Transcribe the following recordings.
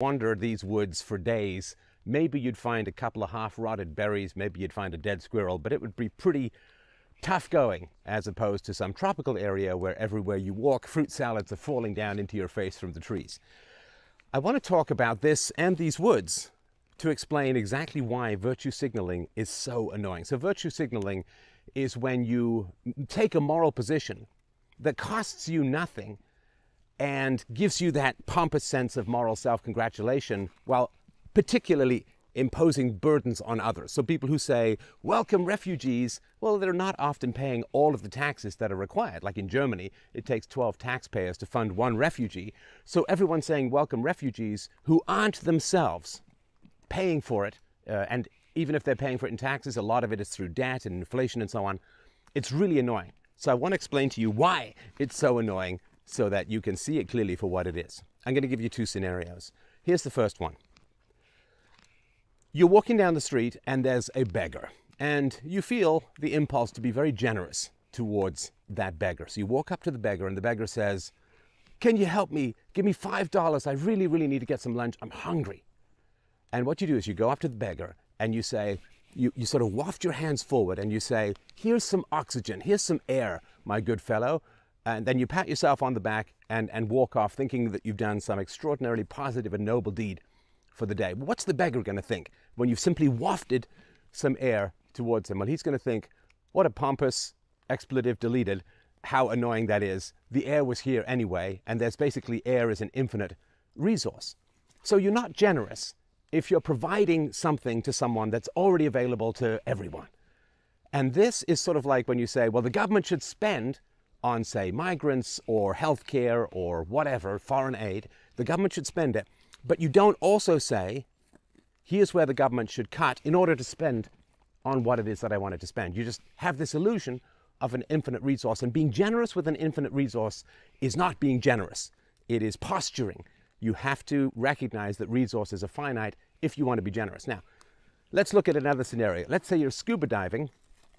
wander these woods for days, maybe you'd find a couple of half-rotted berries, maybe you'd find a dead squirrel, but it would be pretty tough going as opposed to some tropical area where everywhere you walk, fruit salads are falling down into your face from the trees. I want to talk about this and these woods to explain exactly why virtue signaling is so annoying. So virtue signaling is when you take a moral position that costs you nothing and gives you that pompous sense of moral self-congratulation while particularly imposing burdens on others. So people who say, welcome refugees, well, they're not often paying all of the taxes that are required. Like in Germany, it takes 12 taxpayers to fund one refugee. So everyone's saying welcome refugees who aren't themselves paying for it. And even if they're paying for it in taxes, a lot of it is through debt and inflation and so on. It's really annoying. So I want to explain to you why it's so annoying so that you can see it clearly for what it is. I'm going to give you two scenarios. Here's the first one. You're walking down the street and there's a beggar, and you feel the impulse to be very generous towards that beggar. So you walk up to the beggar and the beggar says, can you help me? Give me $5. I really, really need to get some lunch. I'm hungry. And what you do is you go up to the beggar and you say, you sort of waft your hands forward and you say, here's some oxygen, here's some air, my good fellow. And then you pat yourself on the back and walk off thinking that you've done some extraordinarily positive and noble deed for the day. What's the beggar going to think when you've simply wafted some air towards him? Well, he's going to think, what a pompous expletive deleted, how annoying that is. The air was here anyway, and there's basically air is an infinite resource. So you're not generous if you're providing something to someone that's already available to everyone. And this is sort of like when you say, well, the government should spend on, say, migrants or healthcare or whatever, foreign aid. The government should spend it. But you don't also say, here's where the government should cut in order to spend on what it is that I wanted to spend. You just have this illusion of an infinite resource. And being generous with an infinite resource is not being generous. It is posturing. You have to recognize that resources are finite if you want to be generous. Now, let's look at another scenario. Let's say you're scuba diving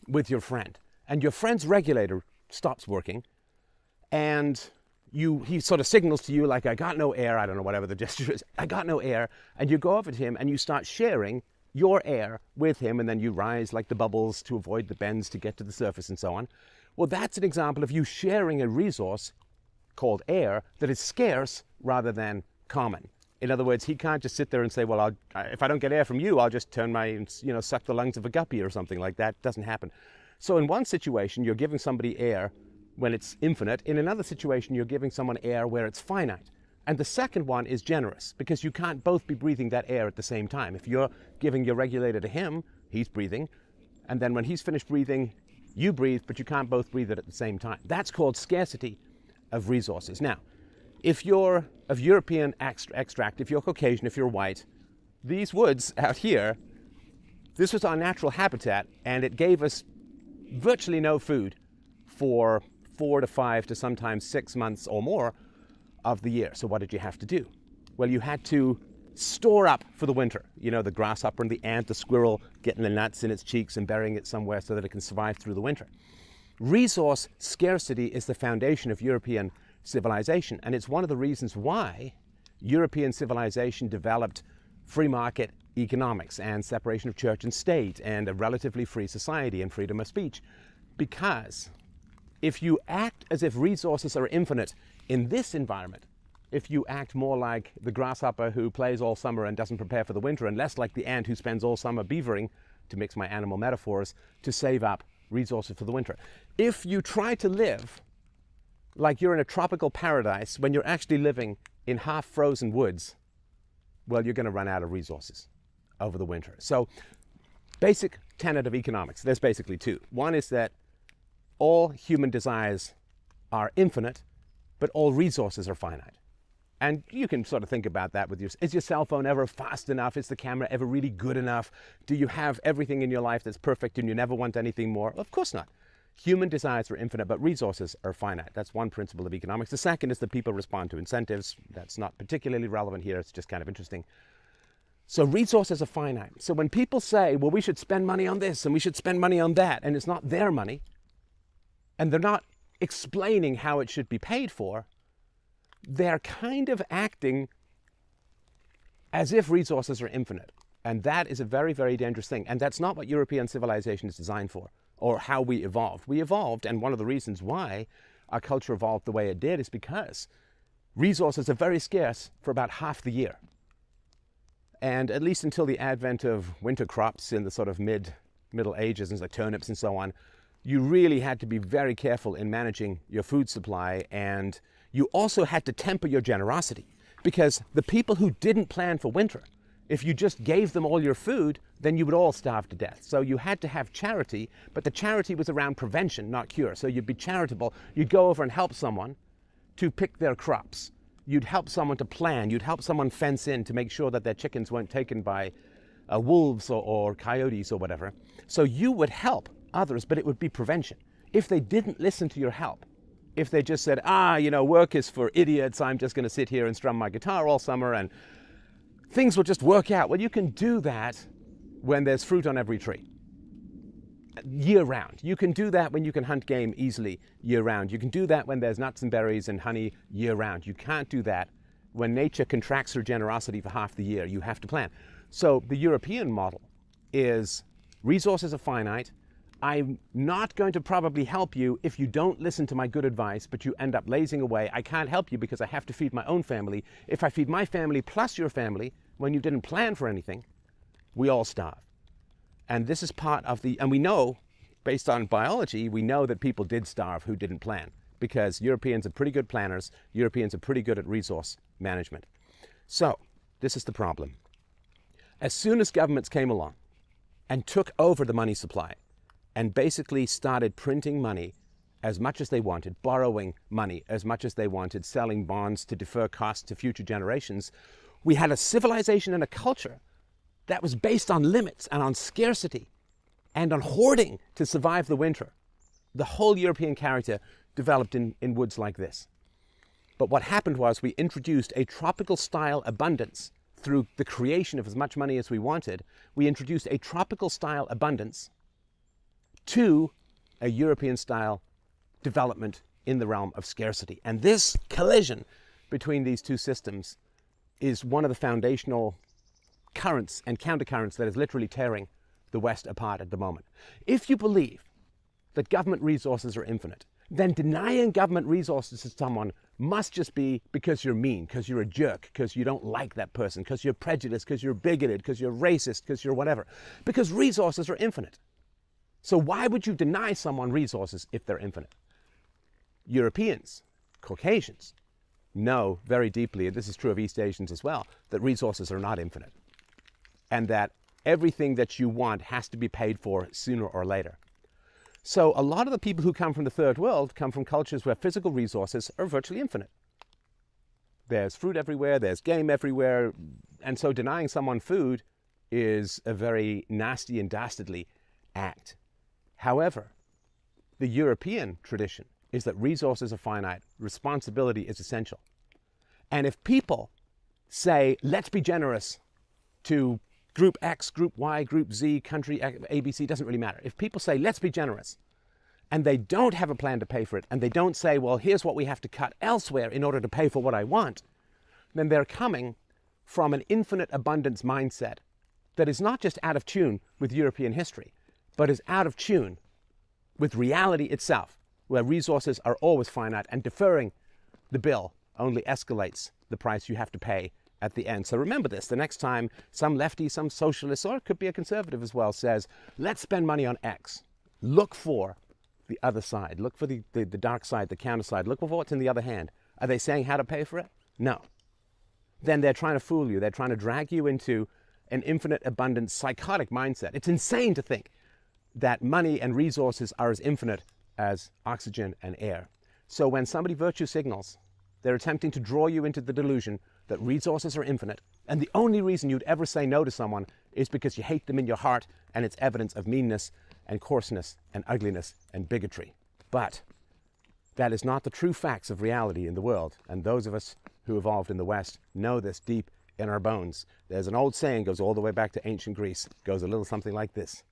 with your friend, and your friend's regulator stops working, and he sort of signals to you like, I got no air, I don't know, whatever the gesture is, I got no air, and you go over to him and you start sharing your air with him, and then you rise like the bubbles to avoid the bends to get to the surface and so on. Well, that's an example of you sharing a resource called air that is scarce rather than common. In other words, he can't just sit there and say, well, if I don't get air from you, I'll just turn suck the lungs of a guppy or something like that. It doesn't happen. So in one situation, you're giving somebody air when it's infinite. In another situation, you're giving someone air where it's finite. And the second one is generous, because you can't both be breathing that air at the same time. If you're giving your regulator to him, he's breathing, and then when he's finished breathing, you breathe, but you can't both breathe it at the same time. That's called scarcity of resources. Now, if you're of European extract, if you're Caucasian, if you're white, these woods out here, this was our natural habitat, and it gave us virtually no food for 4 to 5 to sometimes 6 months or more of the year. So what did you have to do? Well, you had to store up for the winter. You know, the grasshopper and the ant, the squirrel getting the nuts in its cheeks and burying it somewhere so that it can survive through the winter. Resource scarcity is the foundation of European civilization, and it's one of the reasons why European civilization developed free market economics and separation of church and state and a relatively free society and freedom of speech. Because if you act as if resources are infinite in this environment, if you act more like the grasshopper who plays all summer and doesn't prepare for the winter, and less like the ant who spends all summer beavering, to mix my animal metaphors, to save up resources for the winter. If you try to live like you're in a tropical paradise when you're actually living in half-frozen woods, well, you're going to run out of resources over the winter. So, basic tenet of economics, there's basically two. One is that all human desires are infinite, but all resources are finite. And you can sort of think about that with is your cell phone ever fast enough? Is the camera ever really good enough? Do you have everything in your life that's perfect and you never want anything more? Of course not. Human desires are infinite, but resources are finite. That's one principle of economics. The second is that people respond to incentives. That's not particularly relevant here. It's just kind of interesting. So resources are finite. So when people say, well, we should spend money on this and we should spend money on that, and it's not their money, and they're not explaining how it should be paid for, they're kind of acting as if resources are infinite. And that is a very, very dangerous thing. And that's not what European civilization is designed for, or how we evolved. We evolved, and one of the reasons why our culture evolved the way it did is because resources are very scarce for about half the year. And at least until the advent of winter crops in the sort of Middle Ages, and like turnips and so on, you really had to be very careful in managing your food supply, and you also had to temper your generosity, because the people who didn't plan for winter, if you just gave them all your food, then you would all starve to death. So you had to have charity, but the charity was around prevention, not cure. So you'd be charitable. You'd go over and help someone to pick their crops. You'd help someone to plan. You'd help someone fence in to make sure that their chickens weren't taken by wolves or coyotes or whatever. So you would help others, but it would be prevention. If they didn't listen to your help, if they just said, work is for idiots, I'm just going to sit here and strum my guitar all summer and things will just work out. Well, you can do that when there's fruit on every tree, year round. You can do that when you can hunt game easily year round. You can do that when there's nuts and berries and honey year round. You can't do that when nature contracts her generosity for half the year. You have to plan. So the European model is resources are finite. I'm not going to probably help you if you don't listen to my good advice, but you end up lazing away. I can't help you because I have to feed my own family. If I feed my family plus your family, when you didn't plan for anything, we all starve. And this is part of and we know, based on biology, we know that people did starve who didn't plan, because Europeans are pretty good planners. Europeans are pretty good at resource management. So this is the problem. As soon as governments came along and took over the money supply, and basically started printing money as much as they wanted, borrowing money as much as they wanted, selling bonds to defer costs to future generations, we had a civilization and a culture that was based on limits and on scarcity and on hoarding to survive the winter. The whole European character developed in woods like this. But what happened was we introduced a tropical style abundance through the creation of as much money as we wanted. We introduced a tropical style abundance to a European-style development in the realm of scarcity. And this collision between these two systems is one of the foundational currents and countercurrents that is literally tearing the West apart at the moment. If you believe that government resources are infinite, then denying government resources to someone must just be because you're mean, because you're a jerk, because you don't like that person, because you're prejudiced, because you're bigoted, because you're racist, because you're whatever. Because resources are infinite. So why would you deny someone resources if they're infinite? Europeans, Caucasians, know very deeply, and this is true of East Asians as well, that resources are not infinite. And that everything that you want has to be paid for sooner or later. So a lot of the people who come from the third world come from cultures where physical resources are virtually infinite. There's fruit everywhere, there's game everywhere, and so denying someone food is a very nasty and dastardly act. However, the European tradition is that resources are finite, responsibility is essential. And if people say, let's be generous to group X, group Y, group Z, country ABC, doesn't really matter. If people say, let's be generous, and they don't have a plan to pay for it, and they don't say, well, here's what we have to cut elsewhere in order to pay for what I want, then they're coming from an infinite abundance mindset that is not just out of tune with European history, but is out of tune with reality itself, where resources are always finite, and deferring the bill only escalates the price you have to pay at the end. So remember this, the next time some lefty, some socialist, or it could be a conservative as well, says, let's spend money on X, look for the other side, look for the dark side, the counter side, look for what's in the other hand. Are they saying how to pay for it? No. Then they're trying to fool you. They're trying to drag you into an infinite abundance psychotic mindset. It's insane to think that money and resources are as infinite as oxygen and air. So when somebody virtue signals, they're attempting to draw you into the delusion that resources are infinite, and the only reason you'd ever say no to someone is because you hate them in your heart, and it's evidence of meanness and coarseness and ugliness and bigotry. But that is not the true facts of reality in the world, and those of us who evolved in the West know this deep in our bones. There's an old saying, goes all the way back to ancient Greece, goes a little something like this: